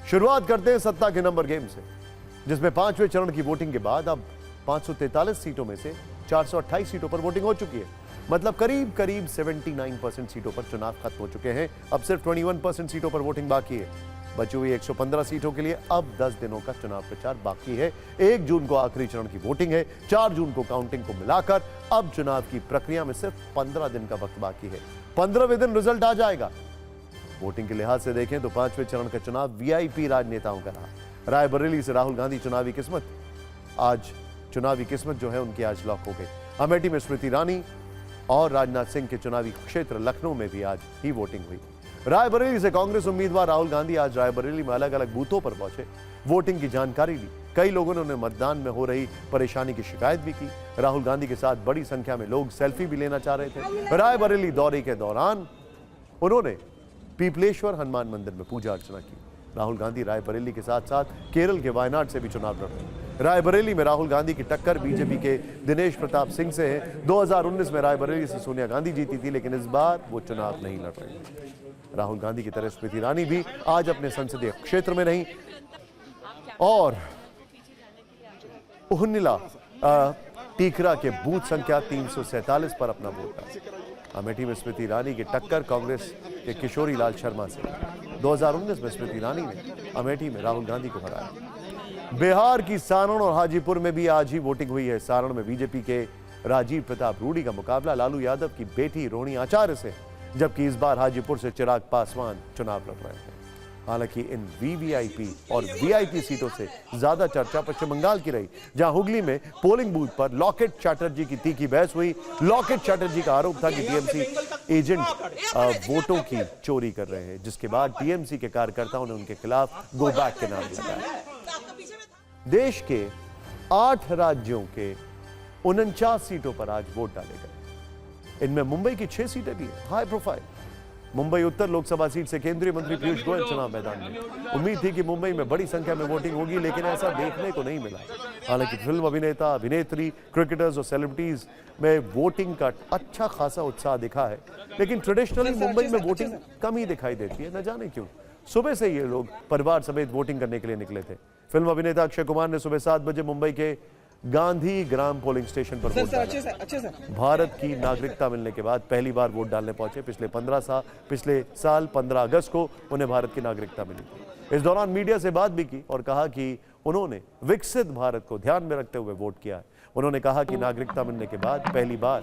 शुरुआत करते हैं सत्ता के नंबर गेम से, जिसमें 5वें चरण की वोटिंग के बाद अब 543 सीटों में से 428 सीटों पर वोटिंग हो चुकी है। मतलब करीब करीब 79% सीटों पर चुनाव खत्म हो चुके हैं। अब सिर्फ 21% सीटों पर वोटिंग बाकी है। बची हुई 115 सीटों के लिए अब 10 दिनों का चुनाव प्रचार बाकी है। 1 जून को आखिरी चरण की वोटिंग है। 4 जून को काउंटिंग को मिलाकर अब चुनाव की प्रक्रिया में सिर्फ 15 दिन का वक्त बाकी है। 15वें दिन रिजल्ट आ जाएगा। वोटिंग के लिहाज से देखें तो 5वें चरण का चुनाव वीआईपी राजनेताओं का रहा। रायबरेली से राहुल गांधी चुनावी किस्मत जो है उनकी आज लॉक हो गई। अमेठी में स्मृति ईरानी और राजनाथ सिंह के चुनावी क्षेत्र लखनऊ में भी आज ही वोटिंग हुई। रायबरेली से कांग्रेस उम्मीदवार राहुल गांधी आज रायबरेली में अलग अलग बूथों पर पहुंचे, वोटिंग की जानकारी ली। कई लोगों ने उन्हें मतदान में हो रही परेशानी की शिकायत भी की। राहुल गांधी के साथ बड़ी संख्या में लोग सेल्फी भी लेना चाह रहे थे। रायबरेली दौरे के दौरान उन्होंने पीपलेश्वर हनुमान मंदिर में पूजा अर्चना की। राहुल गांधी रायबरेली के साथ साथ केरल के वायनाड से भी चुनाव लड़ रहे हैं। रायबरेली में राहुल गांधी की टक्कर बीजेपी के दिनेश प्रताप सिंह से है। 2019 में रायबरेली से सोनिया गांधी जीती थी, लेकिन इस बार वो चुनाव नहीं लड़ रहे हैं। राहुल गांधी की तरह स्मृति ईरानी भी आज अपने संसदीय क्षेत्र में रही और उहनिला टीकरा के बूथ संख्या 347 पर अपना वोट डाला। अमेठी में स्मृति ईरानी की टक्कर कांग्रेस के किशोरी लाल शर्मा से। 2019 में स्मृति ईरानी ने अमेठी में राहुल गांधी को हराया। बिहार की सारण और हाजीपुर में भी आज ही वोटिंग हुई है। सारण में बीजेपी के राजीव प्रताप रूडी का मुकाबला लालू यादव की बेटी रोहिणी आचार्य से, जबकि इस बार हाजीपुर से चिराग पासवान चुनाव लड़ रहे हैं। हालांकि इन वीवीआईपी और वीआईपी सीटों से ज्यादा चर्चा पश्चिम बंगाल की रही, जहां हुगली में पोलिंग बूथ पर लॉकेट चैटर्जी की तीखी बहस हुई। लॉकेट चैटर्जी का आरोप था कि टीएमसी एजेंट वोटों की चोरी कर रहे हैं, जिसके बाद टीएमसी के कार्यकर्ताओं ने उनके खिलाफ गो बैक के नाम लगाया। देश के 8 राज्यों के 49 सीटों पर आज वोट डाले गए। इनमें मुंबई की 6 सीटें भी हैं, हाई प्रोफाइल। मुंबई उत्तर लोकसभा सीट से केंद्रीय मंत्री पीयूष गोयल चुनाव मैदान में। उम्मीद थी कि मुंबई में बड़ी संख्या में वोटिंग होगी, लेकिन ऐसा देखने को नहीं मिला। हालांकि फिल्म अभिनेता, अभिनेत्री, क्रिकेटर्स और सेलिब्रिटीज में वोटिंग का अच्छा खासा उत्साह दिखा है, लेकिन ट्रेडिशनली मुंबई में वोटिंग कम ही दिखाई देती है, न जाने क्यों। सुबह से ये लोग परिवार समेत वोटिंग करने के लिए निकले थे। फिल्म अभिनेता अक्षय कुमार ने सुबह 7 बजे मुंबई के गांधी ग्राम पोलिंग स्टेशन पर वोट डाला। भारत की नागरिकता मिलने के बाद पहली बार वोट डालने पहुंचे। पिछले साल 15 अगस्त को उन्हें भारत की नागरिकता मिली थी। इस दौरान मीडिया से बात भी की और कहा कि उन्होंने विकसित भारत को ध्यान में रखते हुए वोट किया है। उन्होंने कहा कि नागरिकता मिलने के बाद पहली बार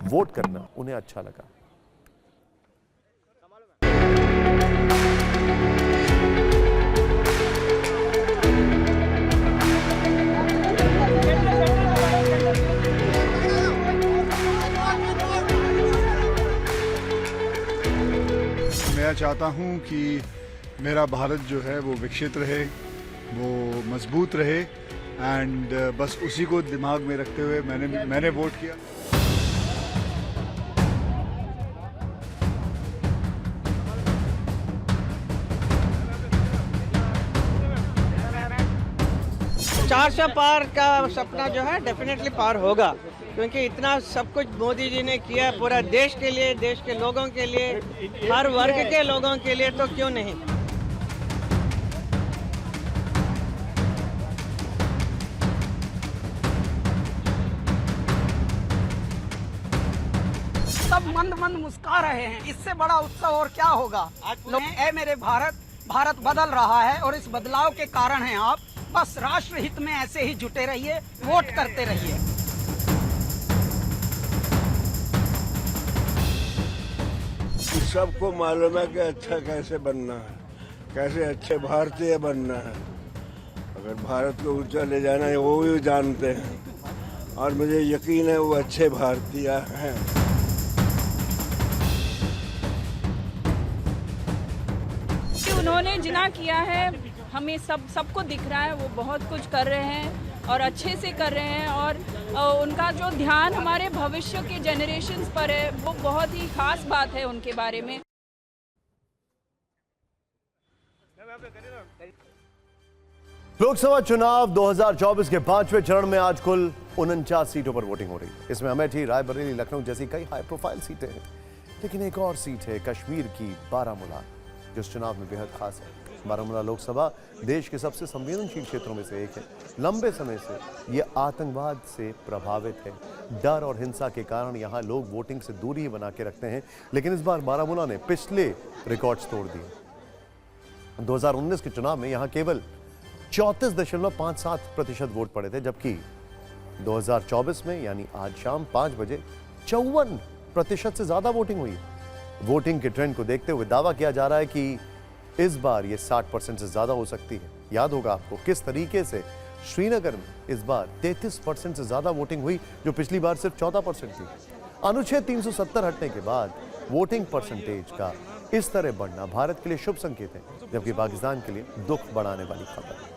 वोट करना उन्हें अच्छा लगा। मैं चाहता हूं कि मेरा भारत जो है वो विकसित रहे, वो मजबूत रहे एंड बस उसी को दिमाग में रखते हुए मैंने वोट किया। चार सौ पार का सपना जो है डेफिनेटली पार होगा, क्योंकि इतना सब कुछ मोदी जी ने किया पूरा देश के लिए, देश के लोगों के लिए, हर वर्ग के लोगों के लिए, तो क्यों नहीं। सब मंद मंद मुस्कुरा रहे हैं, इससे बड़ा उत्सव और क्या होगा। लोग ऐ मेरे भारत, भारत बदल रहा है और इस बदलाव के कारण हैं आप। बस राष्ट्र हित में ऐसे ही जुटे रहिए, वोट करते रहिए। सबको मालूम है कि अच्छा कैसे बनना है, कैसे अच्छे भारतीय बनना है। अगर भारत को ऊंचा ले जाना है वो भी जानते हैं और मुझे यकीन है वो अच्छे भारतीय हैं। उन्होंने जिना किया है, हमें सबको दिख रहा है, वो बहुत कुछ कर रहे हैं और अच्छे से कर रहे हैं। और उनका जो ध्यान हमारे भविष्य के जनरेशन्स पर है, वो बहुत ही खास बात है उनके बारे में। लोकसभा चुनाव 2024 के 5वें चरण में आज कुल 49 सीटों पर वोटिंग हो रही है। इसमें अमेठी, रायबरेली, लखनऊ जैसी कई हाई प्रोफाइल सीटें हैं, लेकिन एक और सीट है कश्मीर की बारामूला, जो इस चुनाव में बेहद खास है। बारामूला लोकसभा देश के सबसे संवेदनशील क्षेत्रों में से एक है। लंबे समय से ये आतंकवाद से प्रभावित है। डर और हिंसा के कारण यहाँ लोग वोटिंग से दूरी ही बना के रखते हैं, लेकिन इस बार बारामूला ने पिछले रिकॉर्ड्स तोड़ दिए। 2019 के चुनाव में यहाँ केवल 34.57% वोट पड़े थे, जबकि 2024 में यानी आज शाम 5 बजे 54% से ज्यादा वोटिंग हुई। वोटिंग के ट्रेंड को देखते हुए दावा किया जा रहा है कि इस बार ये 60% से ज्यादा हो सकती है। याद होगा आपको किस तरीके से श्रीनगर में इस बार 33% से ज्यादा वोटिंग हुई, जो पिछली बार सिर्फ 14% थी। अनुच्छेद 370 हटने के बाद वोटिंग परसेंटेज का इस तरह बढ़ना भारत के लिए शुभ संकेत है, जबकि पाकिस्तान के लिए दुख बढ़ाने वाली खबर है।